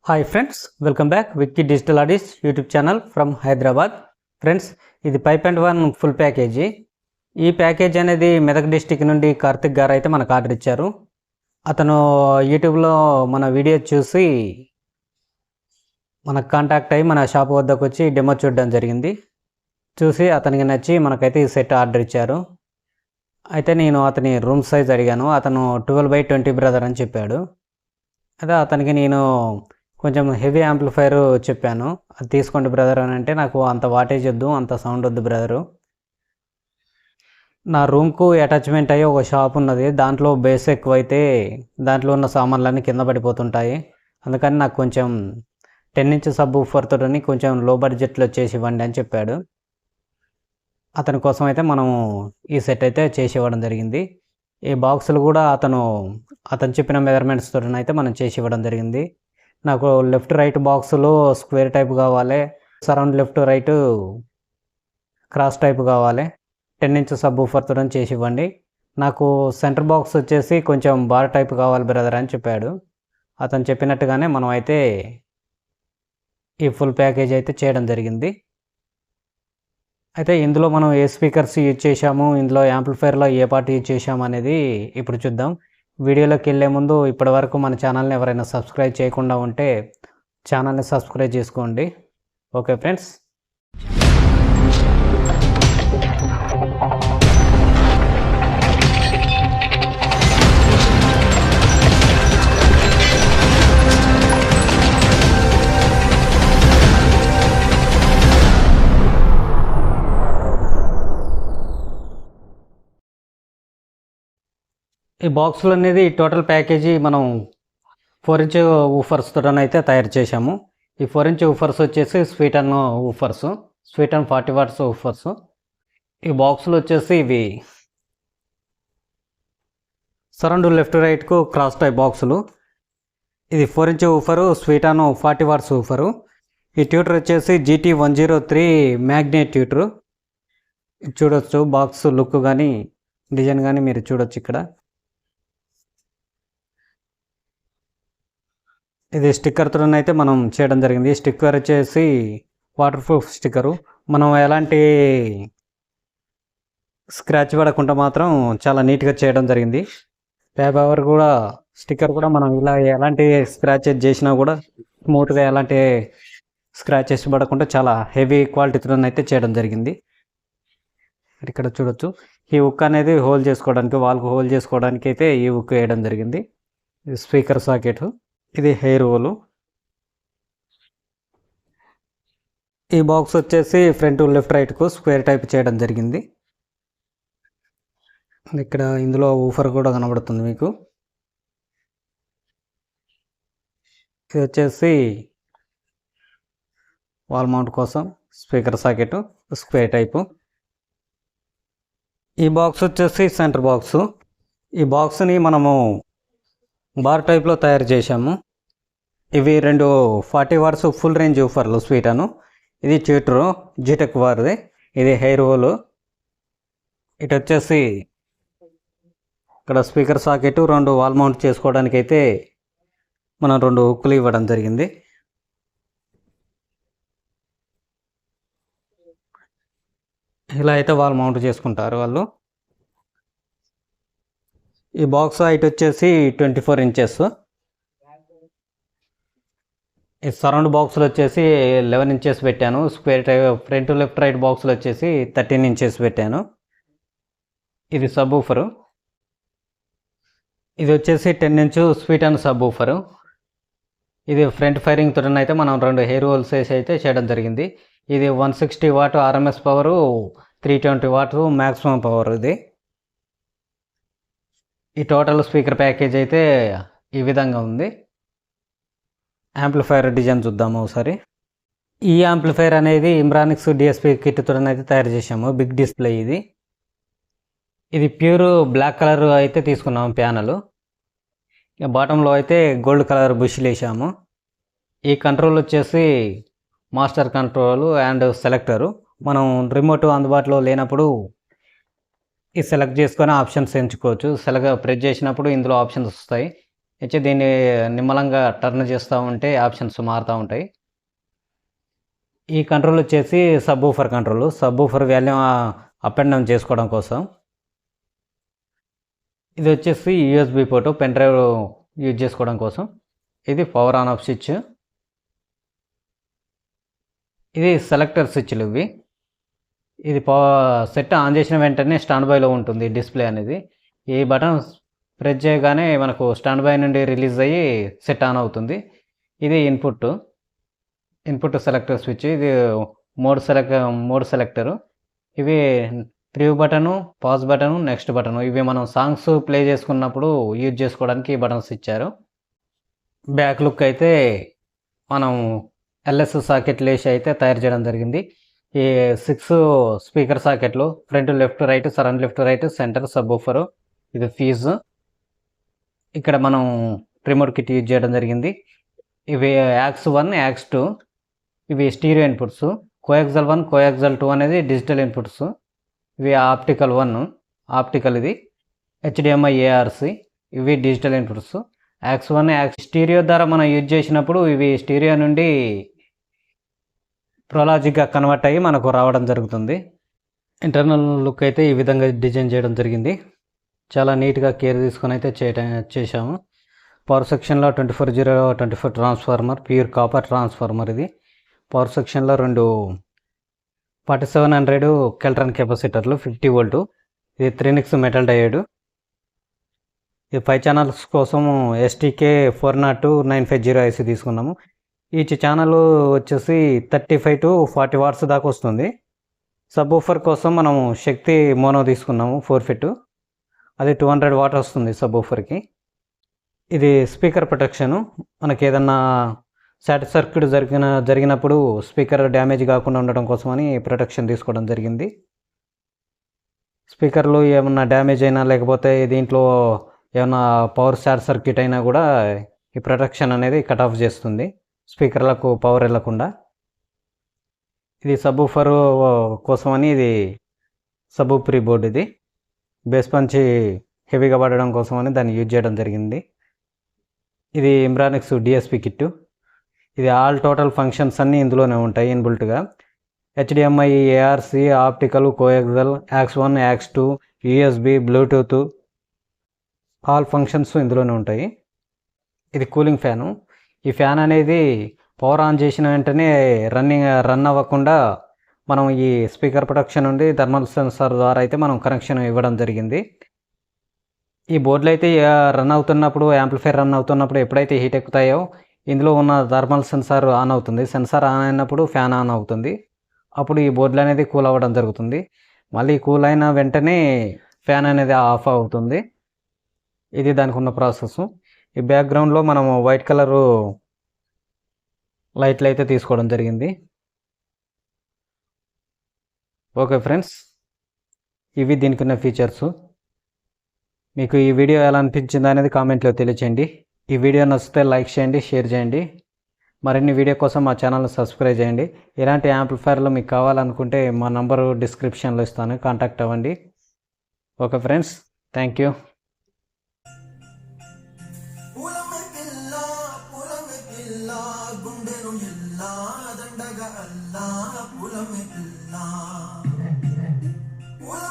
Hi friends, welcome back Vicky digital ఆడిస్ YouTube channel from Hyderabad. Friends, ఇది 5.1 full package. ఈ package అనేది Medak district నుండి కార్తిక్ గారు అయితే మనకు ఆర్డర్ ఇచ్చారు. అతను యూట్యూబ్లో మన వీడియో చూసి మనకు కాంటాక్ట్ అయ్యి మన షాప్ వద్దకు వచ్చి డెమో చూడడం జరిగింది. చూసి అతనికి నచ్చి మనకైతే ఈ సెట్ ఆర్డర్ ఇచ్చారు. అయితే నేను అతని రూమ్ సైజ్ అడిగాను. అతను 12x20 బ్రదర్ అని చెప్పాడు. అదే అతనికి నేను కొంచెం హెవీ యాంప్లిఫైర్ చెప్పాను. అది తీసుకోండి బ్రదర్ అని అంటే, నాకు అంత వాటేజ్ వద్దు, అంత సౌండ్ వద్దు బ్రదరు. నా రూమ్కు అటాచ్మెంట్ అయ్యి ఒక షాప్ ఉన్నది. దాంట్లో బేస్ ఎక్కువైతే దాంట్లో ఉన్న సామాన్లన్నీ కింద పడిపోతుంటాయి. అందుకని నాకు కొంచెం 10 ఇంచ్ సబ్ ఊఫర్ తోని కొంచెం లో బడ్జెట్లో చేసి ఇవ్వండి అని చెప్పాడు. అతని కోసం అయితే మనం ఈ సెట్ అయితే చేసి ఇవ్వడం జరిగింది. ఈ బాక్సులు కూడా అతను చెప్పిన మెజర్మెంట్స్ తోటి అయితే మనం చేసి ఇవ్వడం జరిగింది. నాకు లెఫ్ట్ రైట్ బాక్సులు స్క్వేర్ టైప్ కావాలి, surround left right cross type కావాలి, 10 ఇంచ్ సబ్ ఊఫర్ తోటి చేసి ఇవ్వండి. నాకు సెంటర్ బాక్స్ వచ్చేసి కొంచెం బార్ టైప్ కావాలి బ్రదర్ అని చెప్పాడు. అతను చెప్పినట్టుగానే మనం అయితే ఈ ఫుల్ ప్యాకేజ్ అయితే చేయడం జరిగింది. అయితే ఇందులో మనం ఏ స్పీకర్స్ యూజ్ చేశాము, ఇందులో యాంప్లిఫైర్లో ఏ పార్ట్ యూజ్ చేశాము అనేది ఇప్పుడు చూద్దాం. వీడియోలోకి వెళ్ళే ముందు ఇప్పటివరకు మన ఛానల్ని ఎవరైనా సబ్స్క్రైబ్ చేయకుండా ఉంటే ఛానల్ని సబ్స్క్రైబ్ చేసుకోండి. ఓకే ఫ్రెండ్స్, ఈ బాక్సులు అనేది టోటల్ ప్యాకేజీ మనం 4 ఇంచ్ ఊఫర్స్ తోటనైతే తయారు చేశాము. ఈ 4 ఇంచ్ ఊఫర్స్ వచ్చేసి స్వీటన్ ఊఫర్స్, స్వీటన్ 40 వాట్స్ ఊఫర్స్. ఈ బాక్సులు వచ్చేసి ఇవి సరౌండ్ లెఫ్ట్ రైట్కు క్రాస్ టైప్ బాక్సులు. ఇది 4 ఇంచ్ ఊఫరు, స్వీటన్ 40 వాట్స్ ఊఫరు. ఈ ట్యూటర్ వచ్చేసి GT 103 మ్యాగ్నెట్ ట్యూటర్. చూడొచ్చు బాక్స్ లుక్ కానీ డిజైన్ కానీ మీరు చూడొచ్చు. ఇక్కడ ఇది స్టిక్కర్తో అయితే మనం చేయడం జరిగింది. స్టిక్కర్ వచ్చేసి వాటర్ ప్రూఫ్ స్టిక్కరు. మనం ఎలాంటి స్క్రాచ్ పడకుండా మాత్రం చాలా నీట్గా చేయడం జరిగింది. పేపర్ కూడా స్టిక్కర్ కూడా మనం ఇలా ఎలాంటి స్క్రాచెస్ చేసినా కూడా స్మూత్గా ఎలాంటి స్క్రాచెస్ పడకుండా చాలా హెవీ క్వాలిటీతో అయితే చేయడం జరిగింది. ఇక్కడ చూడొచ్చు, ఈ ఉక్ అనేది హోల్ చేసుకోవడానికి, వాల్కు హోల్ చేసుకోవడానికి అయితే ఈ ఉక్ వేయడం జరిగింది. ఇది స్పీకర్ సాకెట్, ఇది హెయిర్ హోలు. ఈ బాక్స్ వచ్చేసి ఫ్రంట్ లెఫ్ట్ రైట్కు స్క్వేర్ టైప్ చేయడం జరిగింది. ఇక్కడ ఇందులో ఊఫర్ కూడా కనబడుతుంది మీకు. ఇది వచ్చేసి వాల్ మౌంట్ కోసం స్పీకర్ సాకెట్ స్క్వేర్ టైపు. ఈ బాక్స్ వచ్చేసి సెంటర్ బాక్సు. ఈ బాక్స్ని మనము బార్ టైప్లో తయారు చేశాము. ఇవి 2 40 వాట్స్ ఫుల్ రేంజ్ ఊఫర్లు స్వీటను. ఇది ట్యూటరు జీటెక్ వారిది. ఇది హెయిర్ హోలు. ఇటు వచ్చేసి ఇక్కడ స్పీకర్ సాకెట్, 2 వాల్ మౌంట్ చేసుకోవడానికి అయితే మనం 2 హుక్కులు ఇవ్వడం జరిగింది. ఇలా అయితే వాల్ మౌంట్ చేసుకుంటారు వాళ్ళు. ఈ బాక్స్ హైట్ వచ్చేసి 24 ఇంచెస్. ఈ సరౌండ్ బాక్సులు వచ్చేసి 11 ఇంచెస్ పెట్టాను. Square type front left right బాక్సులు వచ్చేసి 13 ఇంచెస్ పెట్టాను. ఇది సబ్ ఊఫరు. ఇది వచ్చేసి 10 ఇంచ్ స్వీటన్ సబ్ ఊఫరు. ఇది ఫ్రంట్ ఫైరింగ్ తోటి అయితే మనం 2 హెయిర్ హోల్స్ వేసి అయితే చేయడం జరిగింది. ఇది 160 what RMS power, 320 what maximum power. ఇది ఈ టోటల్ స్పీకర్ ప్యాకేజ్ అయితే ఈ విధంగా ఉంది. యాంప్లిఫైర్ డిజైన్ చూద్దాము ఒకసారి. ఈ యాంప్లిఫైర్ అనేది ఇంబ్రానిక్స్ DSP కిట్తో అయితే తయారు చేసాము. బిగ్ డిస్ప్లే ఇది. ఇది ప్యూర్ బ్లాక్ కలర్ అయితే తీసుకున్నాము ప్యానల్. బాటంలో అయితే గోల్డ్ కలర్ బుష్లు వేసాము. ఈ కంట్రోల్ వచ్చేసి మాస్టర్ కంట్రోల్ అండ్ సెలెక్టరు. మనం రిమోట్ అందుబాటులో లేనప్పుడు ఈ సెలెక్ట్ చేసుకొని ఆప్షన్స్ ఎంచుకోవచ్చు. ప్రెస్ చేసినప్పుడు ఇందులో ఆప్షన్స్ వస్తాయి. ఇచ్చి దీన్ని నిమ్మలంగా టర్న్ చేస్తూ ఉంటే ఆప్షన్స్ మారుతూ ఉంటాయి. ఈ కంట్రోల్ వచ్చేసి sub control. Sub volume up and down చేసుకోవడం కోసం. ఇది వచ్చేసి USB port, pen drive use చేసుకోవడం కోసం. ఇది పవర్ ఆన్ ఆఫ్ స్విచ్. ఇది సెలెక్టర్ స్విచ్లు ఇవి. ఇది సెట్ ఆన్ చేసిన వెంటనే స్టాండ్ బైలో ఉంటుంది డిస్ప్లే అనేది. ఈ బటన్ ప్రెస్ చేయగానే మనకు స్టాండ్ బై నుండి రిలీజ్ అయ్యి సెట్ ఆన్ అవుతుంది. ఇది ఇన్పుట్ సెలెక్టర్ స్విచ్. ఇది మోడ్ సెలెక్టరు. ఇవి preview button, pause button, next button. ఇవి మనం సాంగ్స్ ప్లే చేసుకున్నప్పుడు యూజ్ చేసుకోవడానికి ఈ బటన్స్ ఇచ్చారు. బ్యాక్ లుక్ అయితే మనం ఎల్ఎస్ సాకెట్లు వేసి అయితే తయారు చేయడం జరిగింది. ఈ 6 స్పీకర్ సాకెట్లు, front left right, surround left right, center sub. ఇది ఫీజు. ఇక్కడ మనం రిమోట్ కిట్ యూజ్ చేయడం జరిగింది. ఇవి యాక్స్ 1, యాక్స్ 2. ఇవి స్టీరియో ఇన్పుట్స్. కోయాక్సల్ 1, కోయాక్సల్ 2 అనేది డిజిటల్ ఇన్పుట్స్. ఇవి ఆప్టికల్ 1, ఆప్టికల్. ఇది హెచ్డిఎంఐ ఏఆర్సి. ఇవి digital inputs. Aux 1, aux stereo ద్వారా మనం యూజ్ చేసినప్పుడు ఇవి స్టీరియో నుండి ప్రోలాజిక్గా కన్వర్ట్ అయ్యి మనకు రావడం జరుగుతుంది. ఇంటర్నల్ లుక్ అయితే ఈ విధంగా డిజైన్ చేయడం జరిగింది. చాలా నీట్గా కేర్ తీసుకొని అయితే చేశాము. పవర్ సెక్షన్లో 24/0/24 ట్రాన్స్ఫార్మర్, ప్యూర్ కాపర్ ట్రాన్స్ఫార్మర్. ఇది పవర్ సెక్షన్లో 2 4700 కెల్ట్రాన్ కెపాసిటర్లు 50 వోల్టు. ఇది 3Nix మెటల్ డయోడ్. ఇది 5 ఛానల్స్ కోసం STK 402-950 IC తీసుకున్నాము. ఈచ్ ఛానల్ వచ్చేసి 35 to 40 వాట్స్ దాకా వస్తుంది. సబ్ కోసం మనం శక్తి మోనో తీసుకున్నాము 4 ఫీట్. అది 200 వాట్ వస్తుంది సబ్. ఇది స్పీకర్ ప్రొటెక్షను. మనకి ఏదన్నా షార్ట్ సర్క్యూట్ జరిగినప్పుడు స్పీకర్ డ్యామేజ్ కాకుండా ఉండడం కోసమని ప్రొటెక్షన్ తీసుకోవడం జరిగింది. స్పీకర్లు ఏమన్నా డ్యామేజ్ అయినా లేకపోతే దీంట్లో ఏమన్నా పవర్ షార్ట్ సర్క్యూట్ అయినా కూడా ఈ ప్రొటెక్షన్ అనేది కట్ ఆఫ్ చేస్తుంది, స్పీకర్లకు పవర్ వెళ్ళకుండా. ఇది సబ్ కోసమని ఇది సబ్ ప్రీ బోర్డ్. ఇది బేస్ పంచి హెవీగా పడడం కోసమని దాన్ని యూజ్ చేయడం జరిగింది. ఇది ఇంబ్రానిక్స్ డిఎస్పి కిట్టు. ఇది ఆల్ టోటల్ ఫంక్షన్స్ అన్నీ ఇందులోనే ఉంటాయి ఇన్బుల్ట్గా. HDMI ARC, optical, coaxial, aux 1, aux 2, USB, Bluetooth, all functions ఇందులోనే ఉంటాయి. ఇది కూలింగ్ ఫ్యాను. ఈ ఫ్యాన్ అనేది పవర్ ఆన్ చేసిన వెంటనే రన్ అవ్వకుండా మనం ఈ స్పీకర్ ప్రొటెక్షన్ నుండి థర్మల్ సెన్సార్ ద్వారా అయితే మనం కనెక్షన్ ఇవ్వడం జరిగింది. ఈ బోర్డులు అయితే రన్ అవుతున్నప్పుడు, యాంప్లిఫైర్ రన్ అవుతున్నప్పుడు ఎప్పుడైతే హీట్ ఎక్కుతాయో ఇందులో ఉన్న థర్మల్ సెన్సార్ ఆన్ అవుతుంది. సెన్సార్ ఆన్ అయినప్పుడు ఫ్యాన్ ఆన్ అవుతుంది. అప్పుడు ఈ బోర్డులు అనేది కూల్ అవ్వడం జరుగుతుంది. మళ్ళీ కూల్ అయిన వెంటనే ఫ్యాన్ అనేది ఆఫ్ అవుతుంది. ఇది దానికి ఉన్న ప్రాసెస్. ఈ బ్యాక్గ్రౌండ్లో మనము వైట్ కలరు లైట్లు అయితే తీసుకోవడం జరిగింది. ఓకే ఫ్రెండ్స్, ఇవి దీనికి ఉన్న ఫీచర్సు. మీకు ఈ వీడియో ఎలా అనిపించింది అనేది కామెంట్లో తెలియచేయండి. ఈ వీడియో నచ్చితే లైక్ చేయండి, షేర్ చేయండి. మరిన్ని వీడియో కోసం మా ఛానల్ని సబ్స్క్రైబ్ చేయండి. ఇలాంటి యాంప్లిఫైర్లు మీకు కావాలనుకుంటే మా నంబరు డిస్క్రిప్షన్లో ఇస్తాను, కాంటాక్ట్ అవ్వండి. Okay friends, thank you. Pull